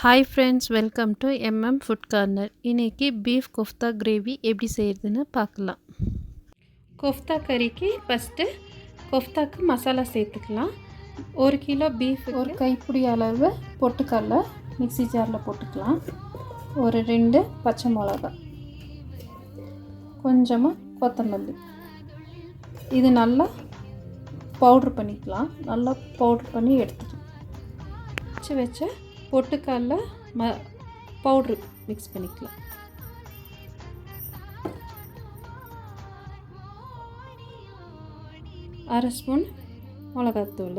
Hi friends, welcome to food corner. இன்றைக்கி beef kofta gravy எப்படி செய்கிறதுன்னு பார்க்கலாம். கோஃப்தா கறிக்கு ஃபஸ்ட்டு கோஃப்தாக்கு மசாலா சேர்த்துக்கலாம். 1 கிலோ பீஃப், ஒரு கைப்பிடி அளவு பொட்டுக்கடலை மிக்ஸி ஜாரில் போட்டுக்கலாம். ஒரு 2 பச்சை மிளகா, கொஞ்சமாக கொத்தமல்லி. இது நல்லா பவுட்ரு பண்ணிக்கலாம். நல்லா பவுட்ரு பண்ணி எடுத்துக்கலாம். வச்ச பொட்டுக்கடலை பவுட்ரு மிக்ஸ் பண்ணிக்கலாம். அரை ஸ்பூன் மிளகாத்தூள்,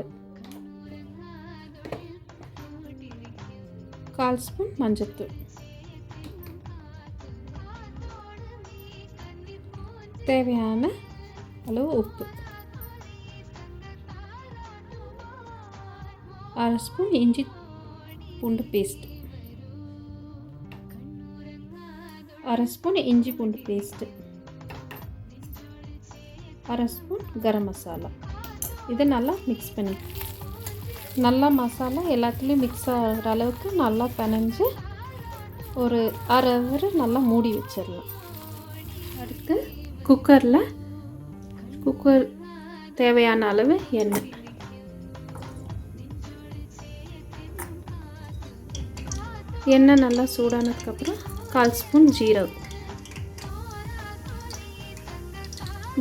1/4 ஸ்பூன் மஞ்சத்தூள், தேவையான அளவு உப்பு, அரை ஸ்பூன் இஞ்சி பூண்டு பேஸ்ட், அரை ஸ்பூன் இஞ்சி பூண்டு பேஸ்ட்டு, அரை ஸ்பூன் கரம் மசாலா. இதை நல்லா மிக்ஸ் பண்ணி, நல்லா மசாலா எல்லாத்துலேயும் மிக்ஸ் ஆகிற அளவுக்கு நல்லா பிணைஞ்சு ஒரு அரை ஹவர் நல்லா மூடி வச்சிடலாம். அடுத்து குக்கர் தேவையான அளவு எண்ணெய், எண்ணெய் நல்லா சூடானதுக்கப்புறம் 1/4 ஸ்பூன்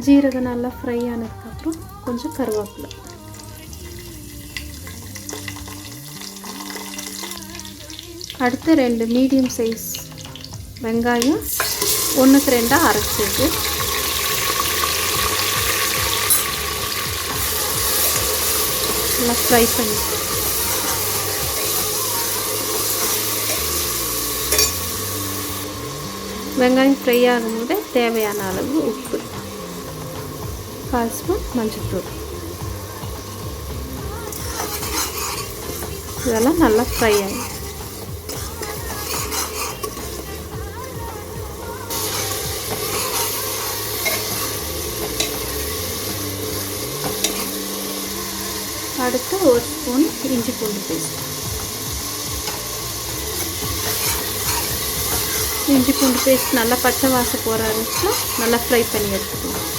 ஜீரகம் நல்லா ஃப்ரை ஆனதுக்கப்புறம் கொஞ்சம் கருவேப்பிலை, அடுத்து 2 மீடியம் சைஸ் வெங்காயம் 1க்கு 2 அரைச்சது, நல்லா ஃப்ரை பண்ணி, வெங்காயம் ஃப்ரை ஆகும்போது தேவையான அளவு உப்பு, 1/4 ஸ்பூன் மஞ்சள்தூள். இதெல்லாம் நல்லா ஃப்ரை ஆகும். அடுத்து 1 ஸ்பூன் இஞ்சி பூண்டு பேஸ்ட், இஞ்சி பூண்டு பேஸ்ட் நல்லா பச்சை வாசம் போகிற அளவுக்கு நல்லா ஃப்ரை பண்ணி எடுத்துக்கலாம்.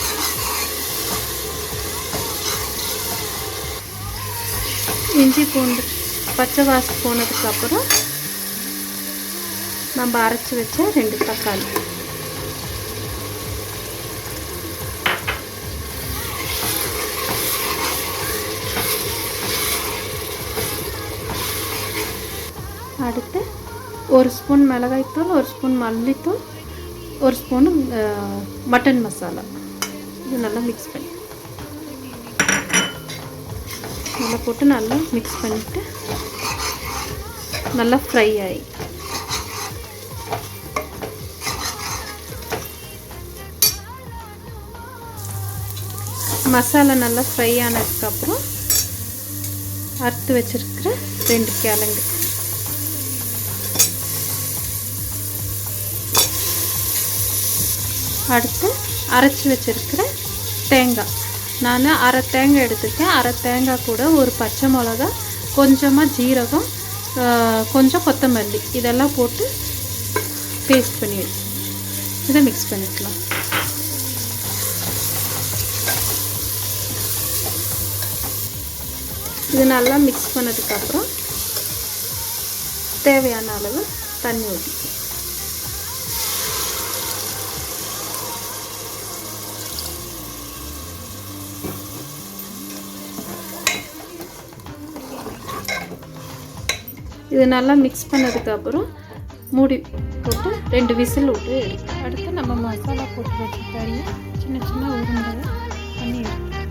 இஞ்சி பூண்டு பச்சை வாசம் போனதுக்கப்புறம் நம்ம அரைச்சி வச்ச 2 தக்காளி, அடுத்து 1 ஸ்பூன் மிளகாய்த்தூள், 1 ஸ்பூன் மல்லித்தூள், 1 ஸ்பூன் மட்டன் மசாலா. இது நல்லா மிக்ஸ் பண்ணி, நல்லா போட்டு நல்லா மிக்ஸ் பண்ணிவிட்டு நல்லா ஃப்ரை ஆகி, மசாலா நல்லா ஃப்ரை ஆனதுக்கப்புறம் அறுத்து வச்சுருக்கிற 2 கிழங்கு, அடுத்து அரைச்சி வச்சுருக்கிற தேங்காய். நான் அரை தேங்காய் எடுத்துருக்கேன். அரை தேங்காய் கூட ஒரு பச்சை மிளகா, கொஞ்சமாக ஜீரகம், கொஞ்சம் கொத்தமல்லி, இதெல்லாம் போட்டு பேஸ்ட் பண்ணி வச்சு இதை மிக்ஸ் பண்ணிக்கலாம். இது நல்லா மிக்ஸ் பண்ணதுக்கப்புறம் தேவையான அளவு தண்ணி ஊற்றி, இது நல்லா மிக்ஸ் பண்ணதுக்கப்புறம் மூடி போட்டு 2 விசில் விட்டு எடுக்கும். அடுத்து நம்ம மசாலா போட்டு வச்சு கறியை சின்ன சின்ன உருண்டை பண்ணி எடுத்துக்கலாம்.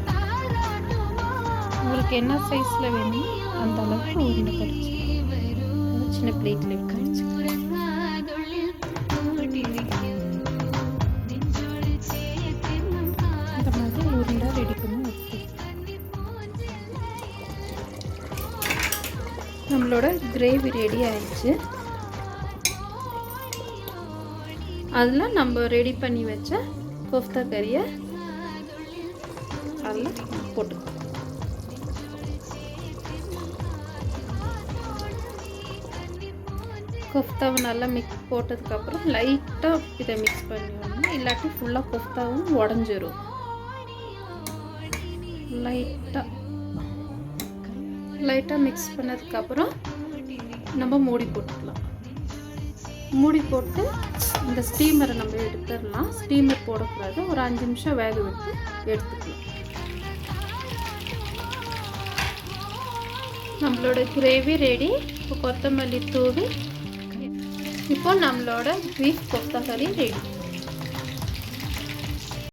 உங்களுக்கு என்ன சைஸில் வேணுமோ அந்த அளவுக்கு உருண்டை கடிச்சு சின்ன பிளேட்டில் எடுத்து வச்சுக்கலாம். இந்த மாதிரி உருண்டை ரெடி பண்ணி வச்சுக்கலாம். நம்மளோட கிரேவி ரெடி ஆயிடுச்சு. அதில் நம்ம ரெடி பண்ணி வச்ச கோஃப்தா கறியை அதில் போட்டுக்கலாம். கொஃப்தாவை நல்லா மிக்ஸ் போட்டதுக்கப்புறம் லைட்டாக இதை மிக்ஸ் பண்ணிடணும், இல்லாட்டி ஃபுல்லாக கொஃப்தாவும் உடஞ்சிரும். லைட்டாக மிக்ஸ் பண்ணதுக்கப்புறம் நம்ம மூடி போட்டுக்கலாம். மூடி போட்டு இந்த ஸ்டீமரை நம்ம எடுத்துடலாம். ஸ்டீமர் போடக்கூடாது, ஒரு 5 நிமிஷம் வேக விட்டு எடுத்துக்கலாம். நம்மளோட கிரேவி ரெடி. இப்போ கொத்தமல்லி தூவி, இப்போ நம்மளோட பீஃப் கொஃப்தா கறி ரெடி.